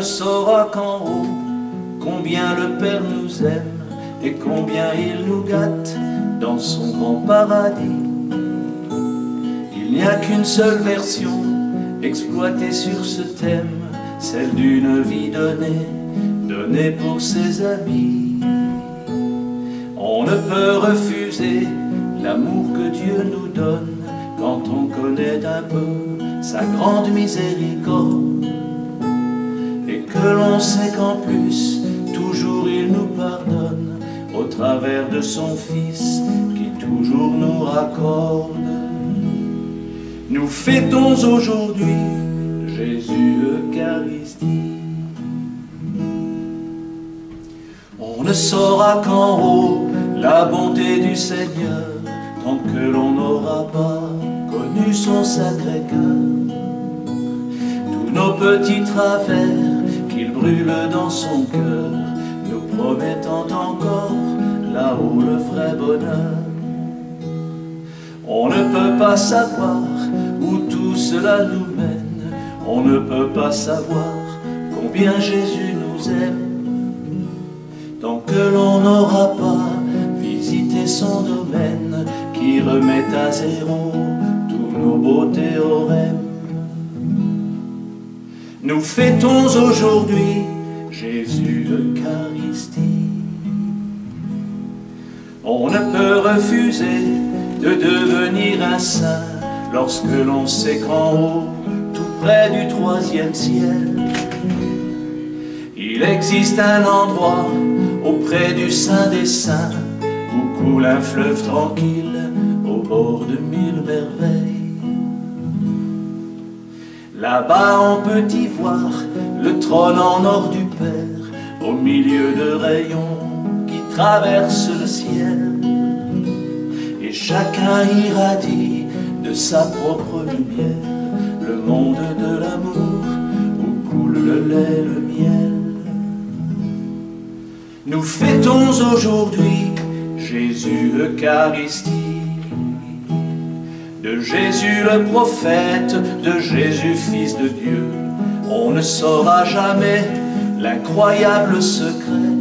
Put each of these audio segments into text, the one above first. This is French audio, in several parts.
saura qu'en haut, combien le Père nous aime et combien il nous gâte dans son grand paradis. Il n'y a qu'une seule version exploitée sur ce thème, celle d'une vie donnée, donnée pour ses amis. On ne peut refuser l'amour que Dieu nous donne quand on connaît un peu sa grande miséricorde, et que l'on sait qu'en plus toujours il nous pardonne au travers de son Fils qui toujours nous raccorde. Nous fêtons aujourd'hui Jésus Eucharistie. On ne saura qu'en haut la bonté du Seigneur tant que l'on n'aura pas connu son sacré cœur. Tous nos petits travers qu'il brûle dans son cœur, nous promettant encore là-haut le vrai bonheur. On ne peut pas savoir où tout cela nous mène, on ne peut pas savoir combien Jésus nous aime, tant que l'on n'aura pas visité son domaine qui remet à zéro tous nos beaux théorèmes. Nous fêtons aujourd'hui Jésus Eucharistie. On ne peut refuser de devenir un saint lorsque l'on sait qu'en haut, tout près du troisième ciel, il existe un endroit auprès du Saint des Saints où coule un fleuve tranquille au bord de 1000 merveilles. Là-bas on peut y voir le trône en or du Père, au milieu de rayons qui traversent le ciel, et chacun irradie de sa propre lumière le monde de l'amour où coule le lait, le miel. Nous fêtons aujourd'hui Jésus Eucharistie, de Jésus le prophète, de Jésus fils de Dieu. On ne saura jamais l'incroyable secret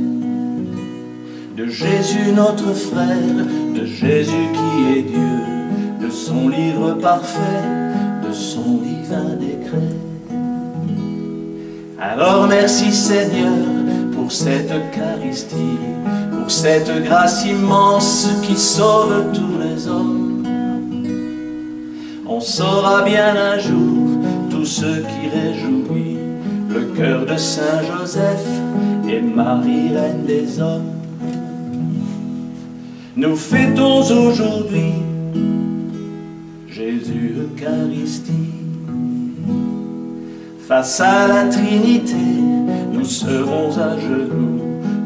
de Jésus notre frère, de Jésus qui est Dieu, de son livre parfait, de son divin décret. Alors merci Seigneur pour cette Eucharistie, pour cette grâce immense qui sauve tous les hommes. On saura bien un jour tout ce qui réjouit le cœur de Saint Joseph et Marie, reine des hommes. Nous fêtons aujourd'hui Jésus Eucharistie. Face à la Trinité, nous serons à genoux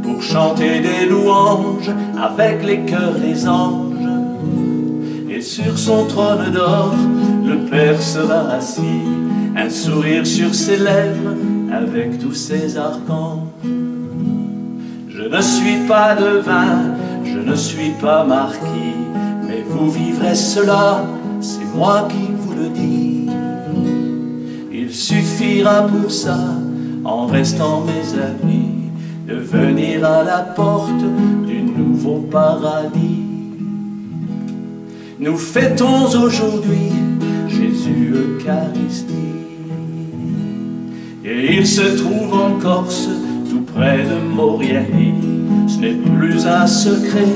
pour chanter des louanges avec les chœurs des anges. Et sur son trône d'or, le Père sera assis, un sourire sur ses lèvres avec tous ses archanges. Je ne suis pas devin, je ne suis pas marquis, mais vous vivrez cela, c'est moi qui vous le dis. Il suffira pour ça, en restant mes amis, de venir à la porte du nouveau paradis. Nous fêtons aujourd'hui Jésus Eucharistie. Et il se trouve en Corse, tout près de Mauriani. Ce n'est plus un secret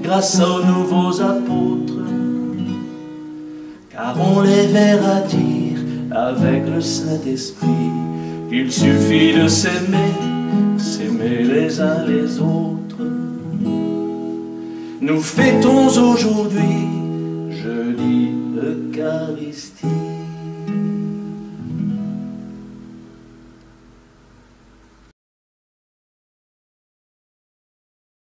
grâce aux nouveaux apôtres, car on les verra dire avec le Saint-Esprit qu'il suffit de s'aimer, s'aimer les uns les autres. Nous fêtons aujourd'hui